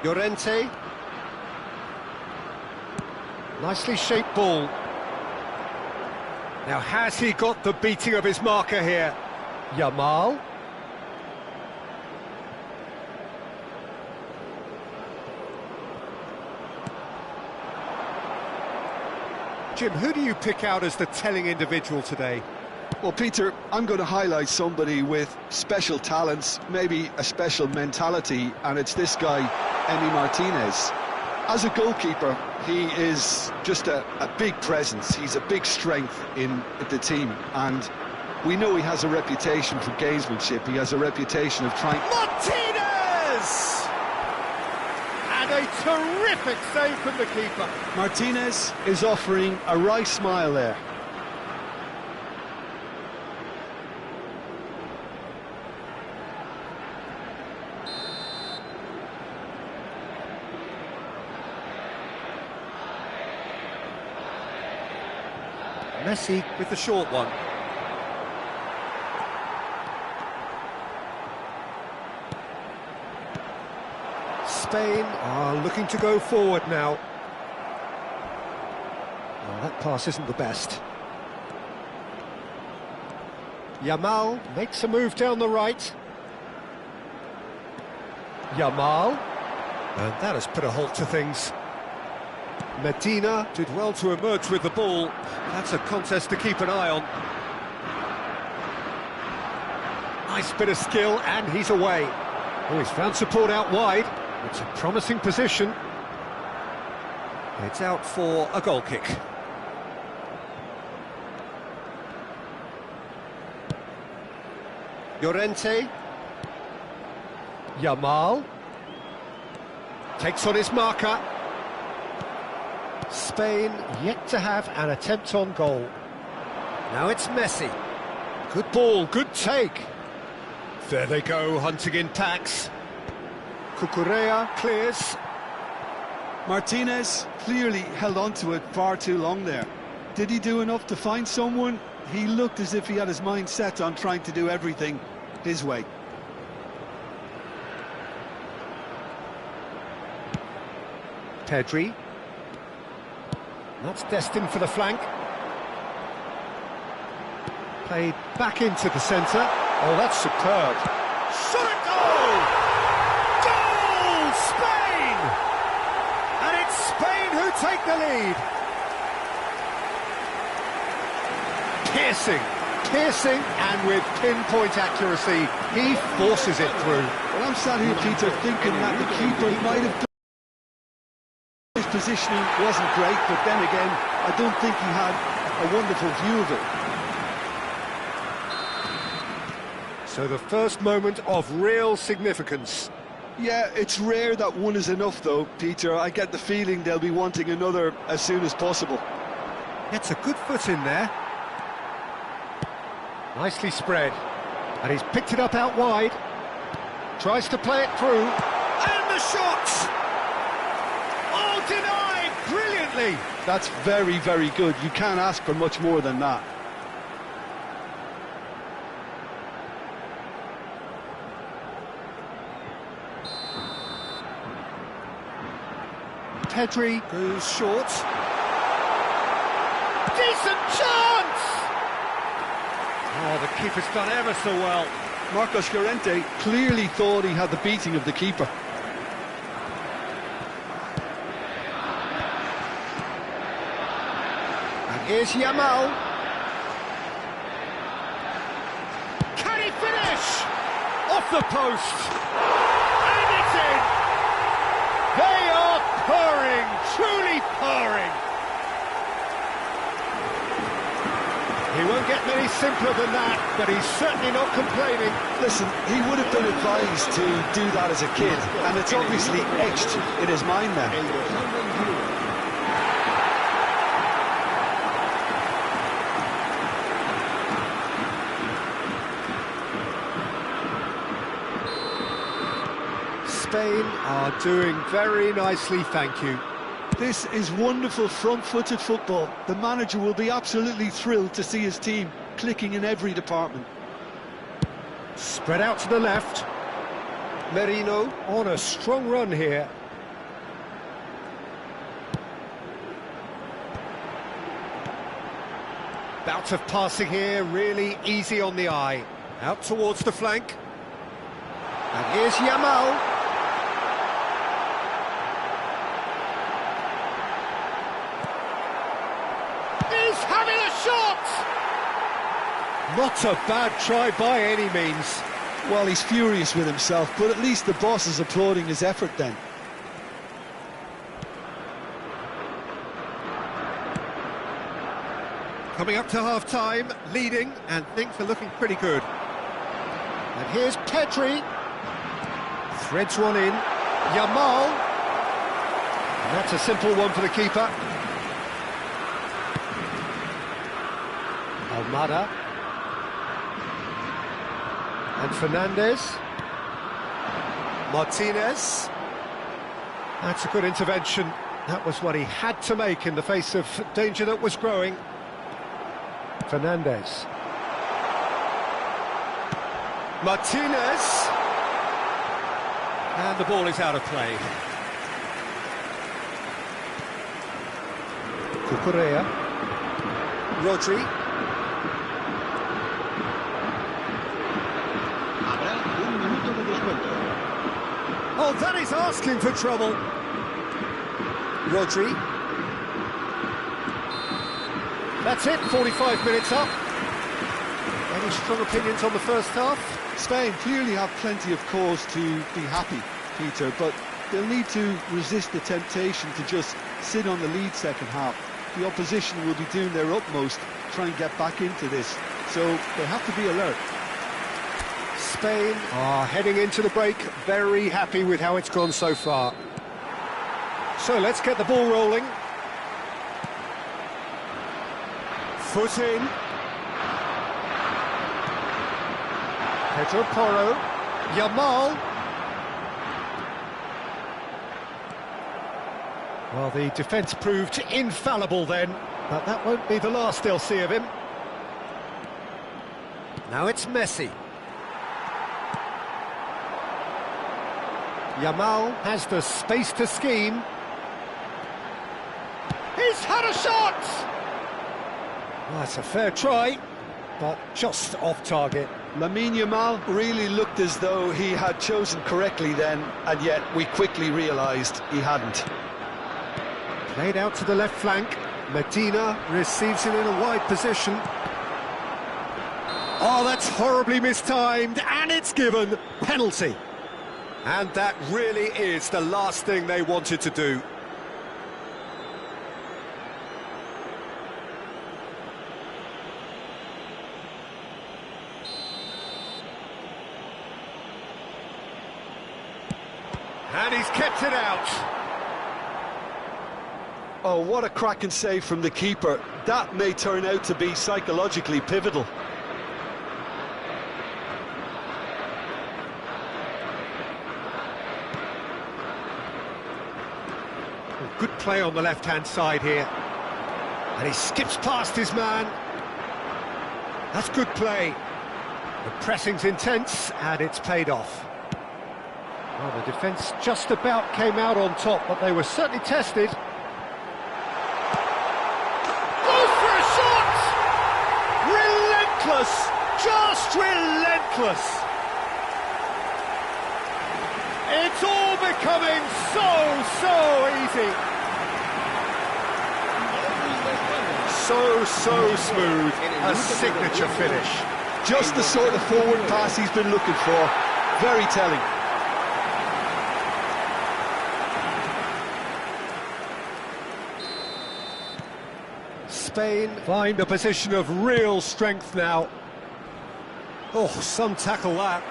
Llorente. Nicely shaped ball. Now has he got the beating of his marker here? Yamal. Jim, who do you pick out as the telling individual today? Well, Peter, I'm going to highlight somebody with special talents, maybe a special mentality, and it's this guy, Emi Martinez. As a goalkeeper, he is just a big presence. He's a big strength in the team, and we know he has a reputation for gamesmanship. He has a reputation of trying... Martinez! And a terrific save from the keeper. Martinez is offering a wry smile there. Messi with the short one. Spain are looking to go forward now. Well, that pass isn't the best. Yamal makes a move down the right. Yamal. And that has put a halt to things. Medina did well to emerge with the ball. That's a contest to keep an eye on. Nice bit of skill, and he's away. Oh, he's found support out wide. It's a promising position. It's out for a goal kick. Llorente. Yamal. Takes on his marker. Spain yet to have an attempt on goal. Now it's Messi. Good ball, good take. There they go, hunting in packs. Cucurella clears. Martinez clearly held on to it far too long there. Did he do enough to find someone? He looked as if he had his mind set on trying to do everything his way. Pedri. That's destined for the flank. Played back into the centre. Oh, that's superb. Shot at goal! Goal! Spain! And it's Spain who take the lead. Piercing, and with pinpoint accuracy, he forces it through. Well, I'm sat here, Peter, thinking that the keeper might have done. His positioning wasn't great, but then again, I don't think he had a wonderful view of it. So the first moment of real significance. Yeah, it's rare that one is enough, though, Peter. I get the feeling they'll be wanting another as soon as possible. Gets a good foot in there. Nicely spread. And he's picked it up out wide. Tries to play it through. And the shot! Oh, denied brilliantly! That's very, very good. You can't ask for much more than that. Pedri goes short. Decent chance! Oh, the keeper's done ever so well. Marcos Llorente clearly thought he had the beating of the keeper. Here's Yamal. Can he finish? Off the post. And it's in. They are purring, truly purring. He won't get many simpler than that, but he's certainly not complaining. Listen, he would have been advised to do that as a kid, and it's obviously etched in his mind now. Spain are doing very nicely, thank you. This is wonderful front-footed football. The manager will be absolutely thrilled to see his team clicking in every department. Spread out to the left. Merino on a strong run here. bit of passing here, really easy on the eye. Out towards the flank. And here's Yamal. He's having a shot! Not a bad try by any means. Well, he's furious with himself, but at least the boss is applauding his effort then. Coming up to half-time, leading, and things are looking pretty good. And here's Pedri. Threads one in. Yamal. And that's a simple one for the keeper. Almada. And Fernandez. Martinez. That's a good intervention. That was what he had to make in the face of danger that was growing. Fernandez. Martinez. And the ball is out of play. Cucurella. Rodri. Oh, that is asking for trouble. Rodri. That's it, 45 minutes up. Any strong opinions on the first half? Spain clearly have plenty of cause to be happy, Peter, but they'll need to resist the temptation to just sit on the lead second half. The opposition will be doing their utmost to try and get back into this, so they have to be alert. Spain are heading into the break, very happy with how it's gone so far. So let's get the ball rolling. Foot in. Pedro Porro. Yamal. Well, the defence proved infallible then, but that won't be the last they'll see of him. Now it's Messi. Yamal has the space to scheme. He's had a shot! Well, that's a fair try, but just off target. Lamine Yamal really looked as though he had chosen correctly then, and yet we quickly realised he hadn't. Played out to the left flank. Medina receives it in a wide position. Oh, that's horribly mistimed, and it's given. Penalty. And that really is the last thing they wanted to do. And he's kept it out. Oh, what a cracking save from the keeper. That may turn out to be psychologically pivotal. Good play on the left-hand side here. And he skips past his man. That's good play. The pressing's intense, and it's paid off. Well, the defence just about came out on top, but they were certainly tested. Goes for a shot! Relentless! Just relentless! It's all becoming so easy. So smooth. A signature finish. Just the sort of forward pass he's been looking for. Very telling. Spain find a position of real strength now. Oh, some tackle that.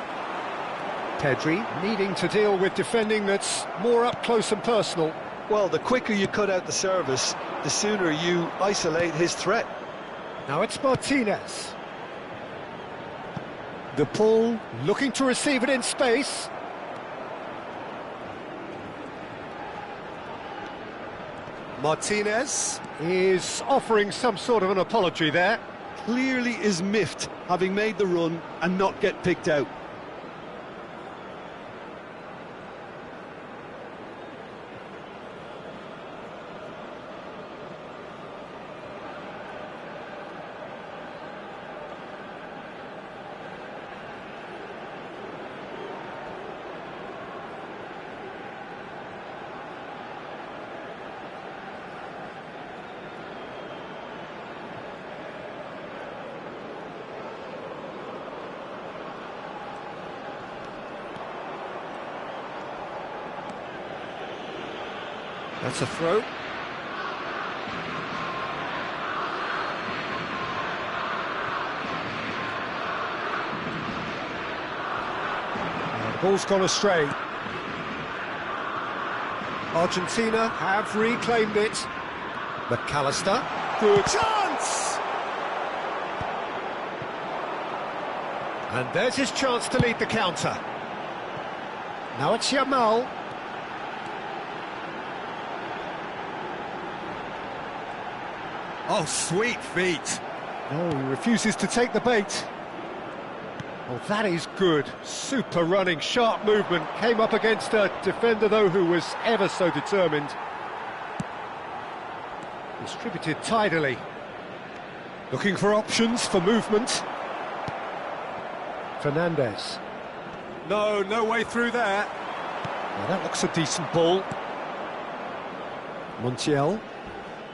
Pedri needing to deal with defending that's more up close and personal. Well, the quicker you cut out the service, the sooner you isolate his threat. Now it's Martinez. De Paul looking to receive it in space. Martinez is offering some sort of an apology there. Clearly is miffed, having made the run and not get picked out. That's a throw. The ball's gone astray. Argentina have reclaimed it. McAllister. Good chance! And there's his chance to lead the counter. Now it's Yamal. Oh, sweet feet. No, he refuses to take the bait. Well, that is good. Super running, sharp movement. Came up against a defender, though, who was ever so determined. Distributed tidily. Looking for options for movement. Fernandez. No way through there. Well, that looks a decent ball. Montiel.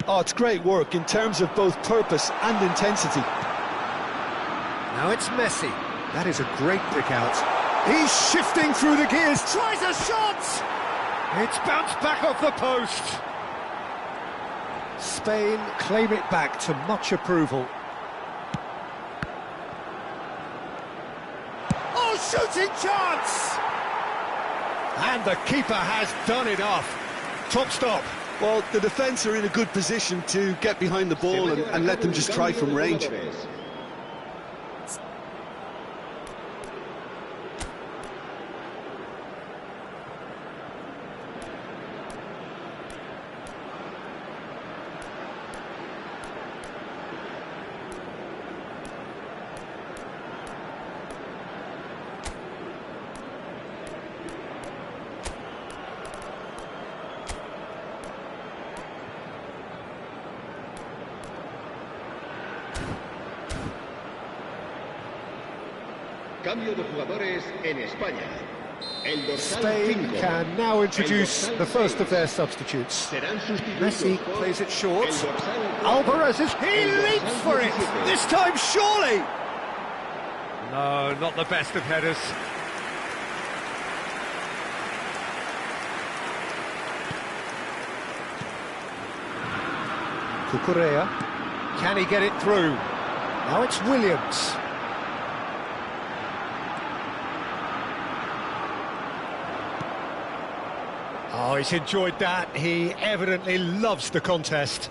Oh, it's great work in terms of both purpose and intensity. Now it's Messi. That is a great pick out. He's shifting through the gears, tries a shot! It's bounced back off the post. Spain claim it back to much approval. Oh, shooting chance! And the keeper has done enough. Top stop. Well, the defence are in a good position to get behind the ball and let them just try from range. Cambio de jugadores en España. Spain can now introduce the first of their substitutes. Messi plays it short. Alvarez he leaps for it! This time, surely! No, not the best of headers. Cucurella. Can he get it through? Now it's Williams. Oh, he's enjoyed that. He evidently loves the contest.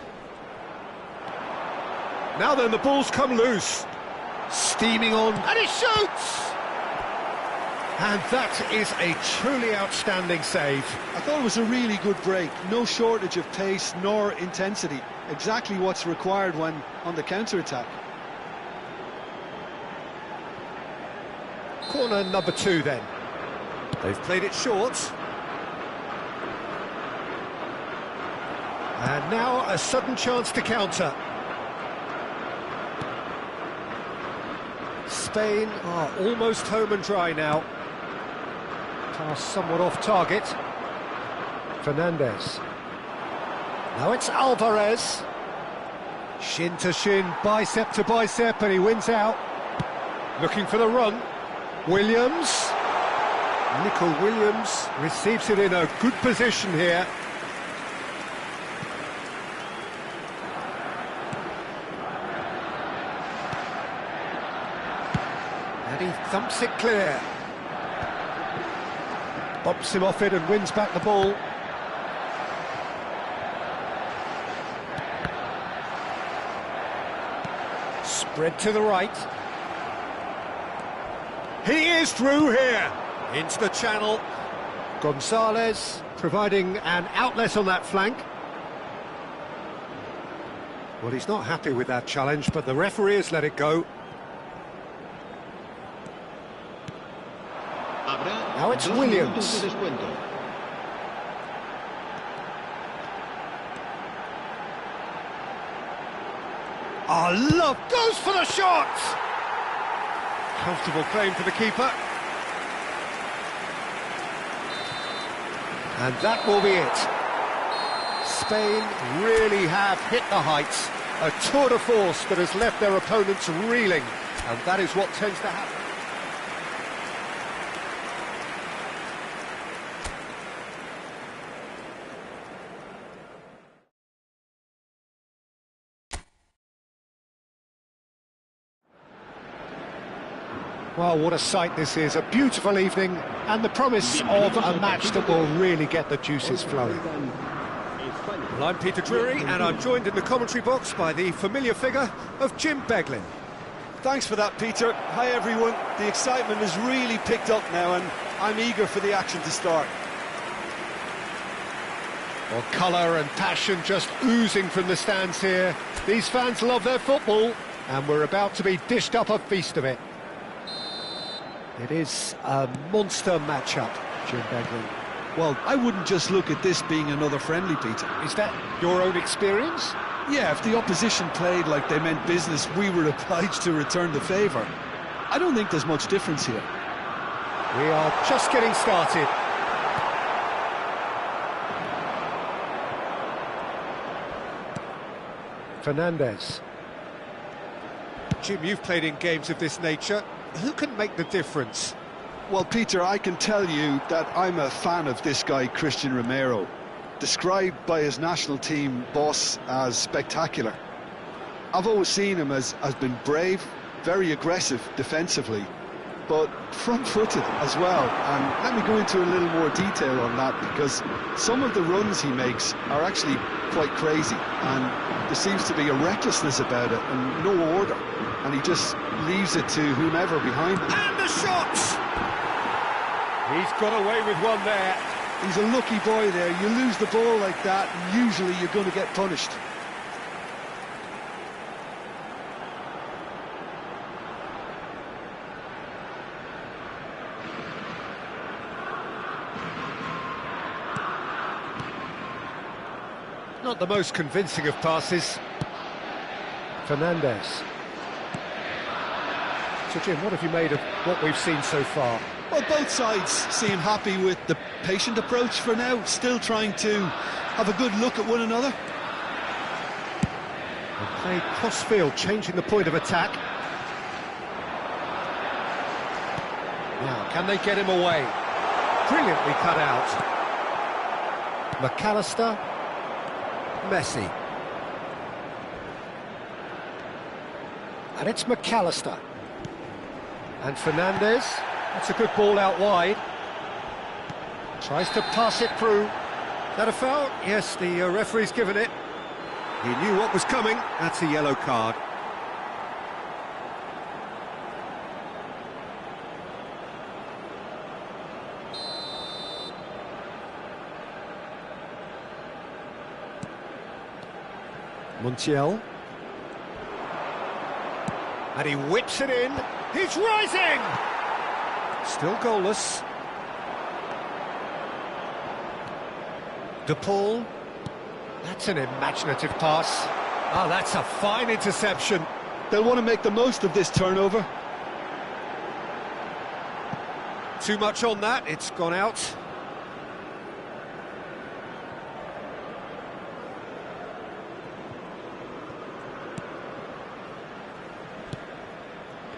Now then, the ball's come loose. Steaming on, and he shoots! And that is a truly outstanding save. I thought it was a really good break. No shortage of pace nor intensity. Exactly what's required when on the counter-attack. Corner number 2 then. They've played it short. And now a sudden chance to counter. Spain are almost home and dry now. Pass somewhat off target. Fernandez. Now it's Alvarez. Shin to shin, bicep to bicep, and he wins out. Looking for the run. Williams. Nico Williams receives it in a good position here. And he thumps it clear. Bumps him off it and wins back the ball. Spread to the right. He is through here. Into the channel. Gonzalez providing an outlet on that flank. Well, he's not happy with that challenge, but the referee has let it go. Now it's Williams. Oh, love goes for the shot! Comfortable claim for the keeper. And that will be it. Spain really have hit the heights. A tour de force that has left their opponents reeling. And that is what tends to happen. Well, what a sight this is, a beautiful evening, and the promise of a match that will really get the juices flowing. Well, I'm Peter Drury, and I'm joined in the commentary box by the familiar figure of Jim Beglin. Thanks for that, Peter. Hi, everyone. The excitement has really picked up now, and I'm eager for the action to start. Well, colour and passion just oozing from the stands here. These fans love their football, and we're about to be dished up a feast of it. It is a monster matchup, Jim Beglin. Well, I wouldn't just look at this being another friendly, Peter. Is that your own experience? Yeah, if the opposition played like they meant business, we were obliged to return the favour. I don't think there's much difference here. We are just getting started. Fernandez. Jim, you've played in games of this nature. Who can make the difference? Well, Peter, I can tell you that I'm a fan of this guy, Christian Romero, described by his national team boss as spectacular. I've always seen him as been brave, very aggressive defensively, but front-footed as well. And let me go into a little more detail on that, because some of the runs he makes are actually quite crazy, and there seems to be a recklessness about it and no order, and he just leaves it to whomever behind him. And the shots! He's got away with one there. He's a lucky boy there. You lose the ball like that, and usually you're going to get punished. Not the most convincing of passes. Fernandez. So, Jim, what have you made of what we've seen so far? Well, both sides seem happy with the patient approach for now, still trying to have a good look at one another. They play cross-field, changing the point of attack. Now, can they get him away? Brilliantly cut out. McAllister. Messi. And it's McAllister. And Fernandez. That's a good ball out wide. Tries to pass it through. Is that a foul? Yes, the referee's given it. He knew what was coming. That's a yellow card. Montiel. And he whips it in. He's rising! Still goalless. De Paul. That's an imaginative pass. Oh, that's a fine interception. They'll want to make the most of this turnover. Too much on that, it's gone out.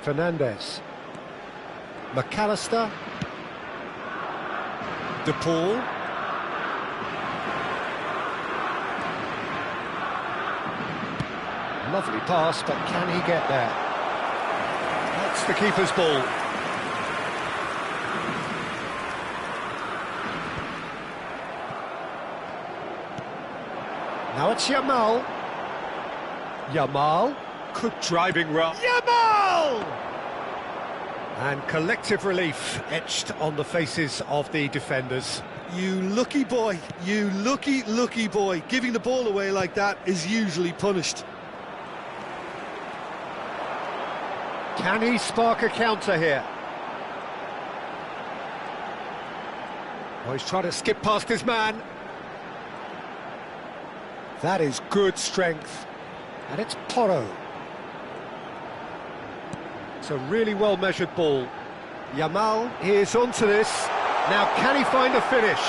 Fernandez. McAllister. De Paul. Lovely pass, but can he get there? That's the keeper's ball. Now it's Yamal. Yamal. Good driving run. Yamal! And collective relief etched on the faces of the defenders. You lucky boy, you lucky boy. Giving the ball away like that is usually punished. Can he spark a counter here? Oh, he's trying to skip past his man. That is good strength. And it's Porro. It's a really well-measured ball. Yamal is onto this. Now, can he find a finish?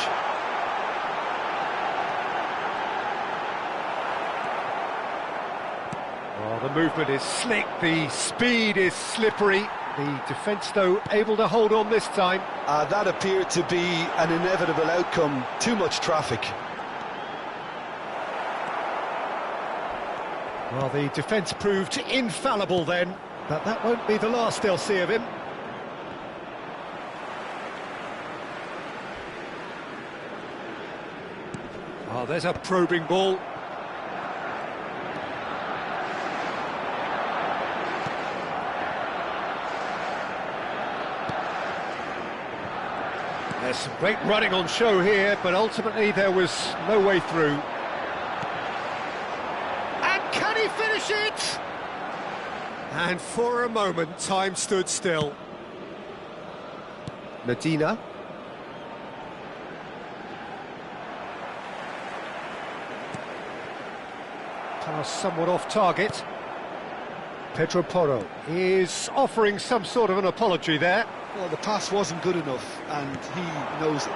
Oh, the movement is slick, the speed is slippery. The defence, though, able to hold on this time. That appeared to be an inevitable outcome. Too much traffic. Well, the defence proved infallible then, but that won't be the last they'll see of him. Oh, there's a probing ball. There's some great running on show here, but ultimately there was no way through. And can he finish it? And for a moment, time stood still. Medina. Pass somewhat off target. Pedro Porro is offering some sort of an apology there. Well, the pass wasn't good enough, and he knows it.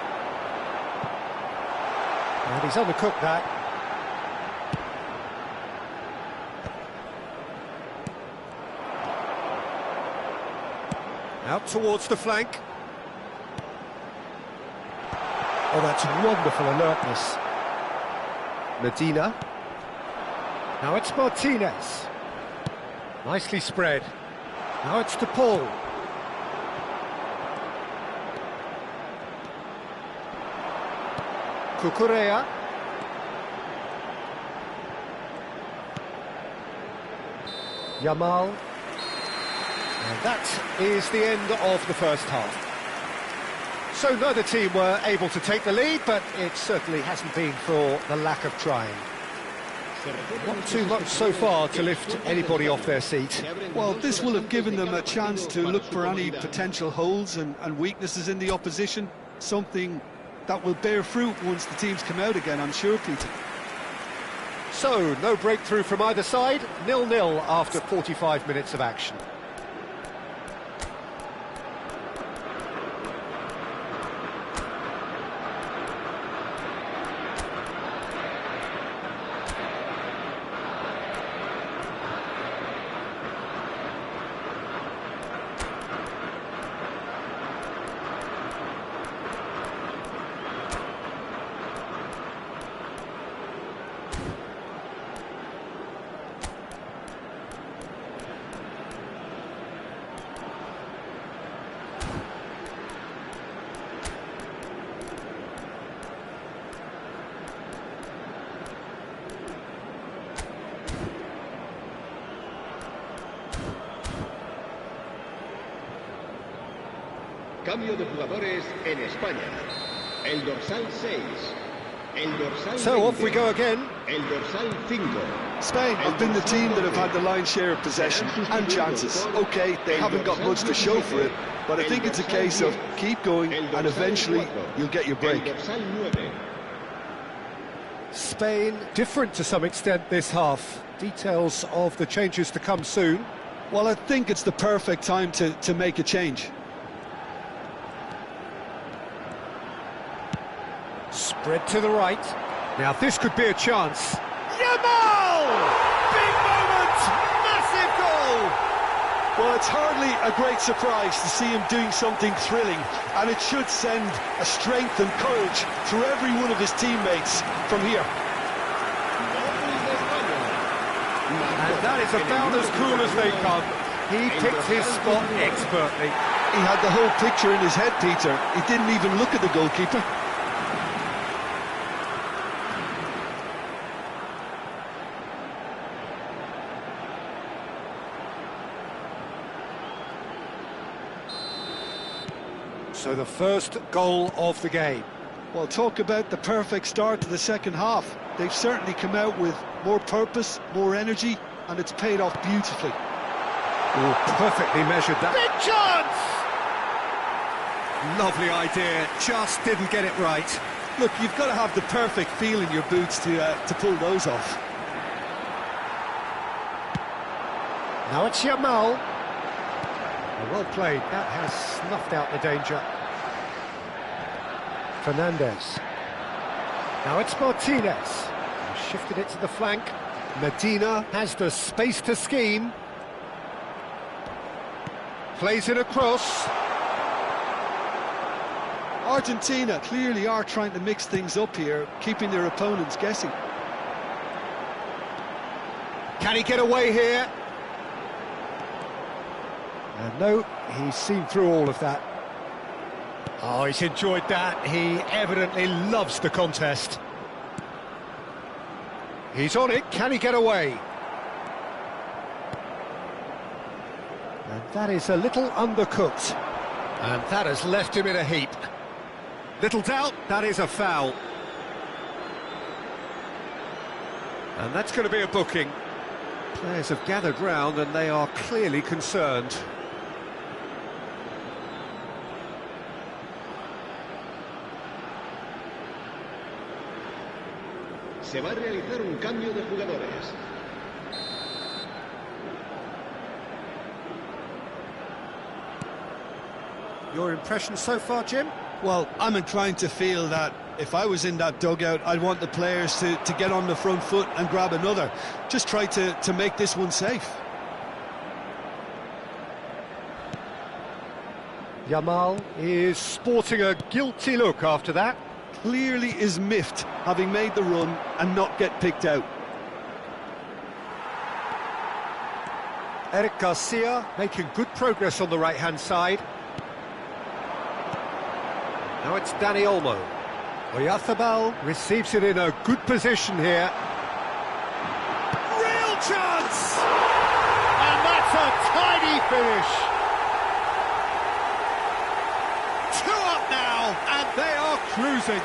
And he's undercooked that. Out towards the flank. Oh, that's wonderful alertness. Medina. Now it's Martinez. Nicely spread. Now it's to Paul. Cucurella. Yamal. And that is the end of the first half. So neither team were able to take the lead, but it certainly hasn't been for the lack of trying. Not too much so far to lift anybody off their seat. Well, this will have given them a chance to look for any potential holes and weaknesses in the opposition, something that will bear fruit once the teams come out again, I'm sure, Peter. So, no breakthrough from either side, 0-0 after 45 minutes of action. Cambio de jugadores en España. El dorsal 6. El dorsal So 20. off we go again. El dorsal 5. Spain have been the team that have had the lion's share of possession and chances. OK, they haven't got much to show for it, but I think it's a case of keep going and eventually you'll get your break. El dorsal 9. Spain different to some extent this half. Details of the changes to come soon. Well, I think it's the perfect time to make a change. Spread to the right. Now this could be a chance. Yamal! Big moment! Massive goal! Well, it's hardly a great surprise to see him doing something thrilling, and it should send a strength and courage through every one of his teammates from here. And that is about as cool as they come. He picked his spot expertly. He had the whole picture in his head, Peter. He didn't even look at the goalkeeper. So the first goal of the game. Well, talk about the perfect start to the second half. They've certainly come out with more purpose, more energy, and it's paid off beautifully. Oh, perfectly measured that. Big chance! Lovely idea, just didn't get it right. Look, you've got to have the perfect feel in your boots to pull those off. Now it's Yamal. Well played, that has snuffed out the danger. Fernandez. Now it's Martinez. Shifted it to the flank. Medina has the space to scheme. Plays it across. Argentina clearly are trying to mix things up here, keeping their opponents guessing. Can he get away here? No, he's seen through all of that. Oh, he's enjoyed that. He evidently loves the contest. He's on it, can he get away? And that is a little undercooked. And that has left him in a heap. Little doubt, that is a foul. And that's going to be a booking. Players have gathered round and they are clearly concerned. Se va a realizar un cambio de jugadores. Your impression so far, Jim? Well, I'm inclined to feel that if I was in that dugout, I'd want the players to get on the front foot and grab another. Just try to make this one safe. Yamal is sporting a guilty look after that. Clearly is miffed, having made the run and not get picked out. Eric Garcia making good progress on the right-hand side. Now it's Dani Olmo. Oyarzabal receives it in a good position here. Real chance! And that's a tidy finish. 2 up now, and they are cruising.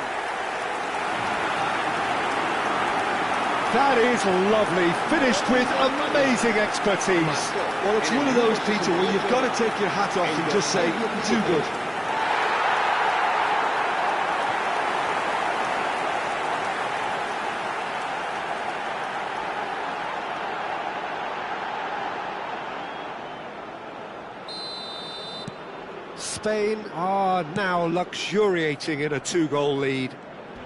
That is lovely, finished with amazing expertise. Well, it's one of those, Peter, where you've got to take your hat off and just say, too good. Spain are now luxuriating in a 2-goal lead.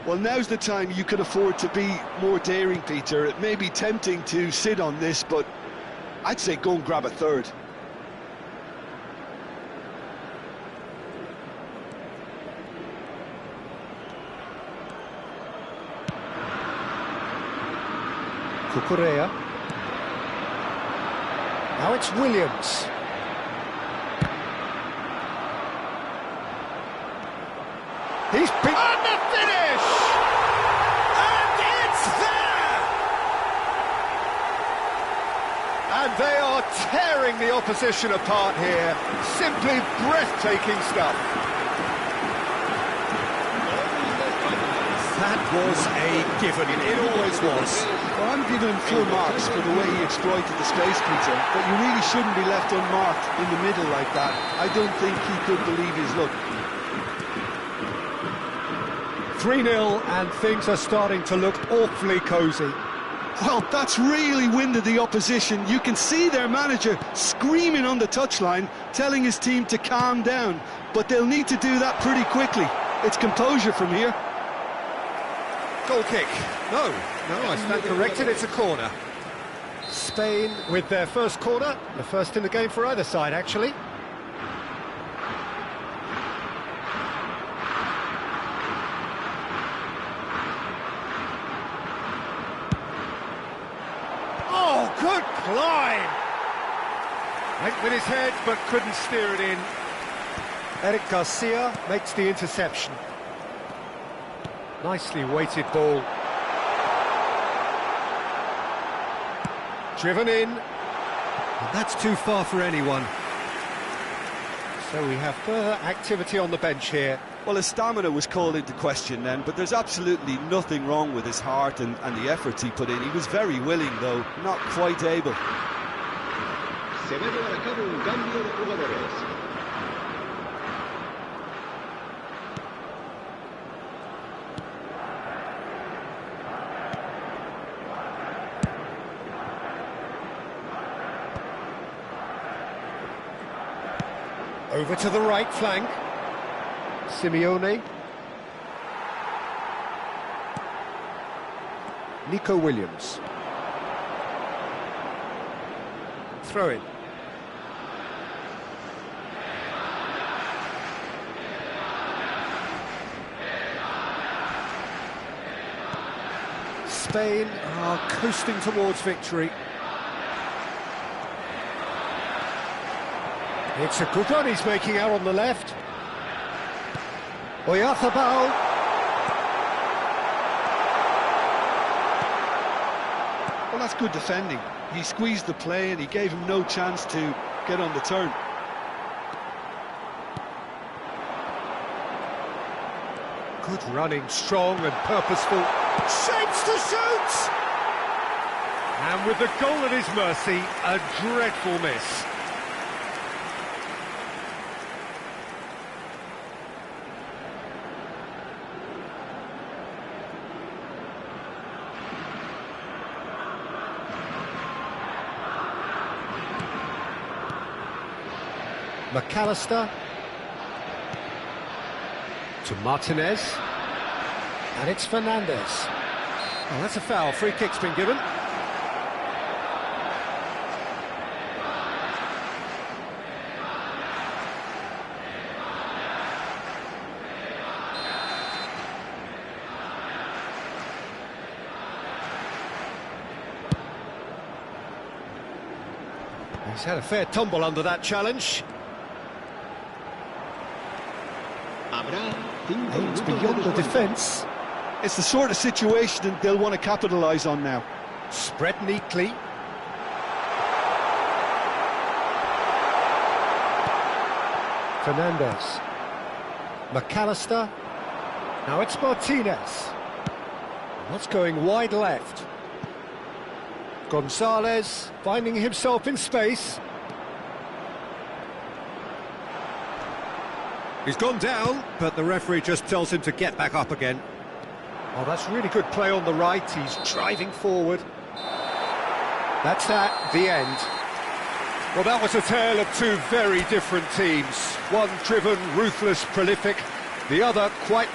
Well, now's the time you can afford to be more daring, Peter. It may be tempting to sit on this, but I'd say go and grab a third. Cucurella. Now it's Williams. He's been... And the finish! And it's there! And they are tearing the opposition apart here. Simply breathtaking stuff. That was a given. It always was. Well, I'm giving him full marks for the way he exploited the space, Peter, but you really shouldn't be left unmarked in the middle like that. I don't think he could believe his luck. 3-0 and things are starting to look awfully cosy. Well, that's really winded the opposition. You can see their manager screaming on the touchline, telling his team to calm down, but they'll need to do that pretty quickly. It's composure from here. Goal kick. No, I stand corrected, it's a corner. Spain with their first corner, the first in the game for either side, actually. Oh, good climb! Went with his head, but couldn't steer it in. Eric Garcia makes the interception. Nicely weighted ball. Driven in. And that's too far for anyone. So we have further activity on the bench here. Well, his stamina was called into question then, but there's absolutely nothing wrong with his heart and the efforts he put in. He was very willing, though, not quite able. Se va a llevar a cabo un cambio de jugadores. Over to the right flank. Simeone. Nico Williams. Throw in. Spain are coasting towards victory. It's a good run he's making out on the left. Oyarzabal. Well, that's good defending. He squeezed the play and he gave him no chance to get on the turn. Good running, strong and purposeful. Shapes to shoot! And with the goal at his mercy, a dreadful miss. McAllister to Martinez, and it's Fernandez. Oh, that's a foul. Free kick's been given. He's had a fair tumble under that challenge. It's beyond the defence. It's the sort of situation they'll want to capitalise on now. Spread neatly. Fernandez. McAllister. Now it's Martinez. That's going wide left. Gonzalez finding himself in space. He's gone down, but the referee just tells him to get back up again. Oh, that's really good play on the right. He's driving forward. That's that, the end. Well, that was a tale of two very different teams. One driven, ruthless, prolific. The other quite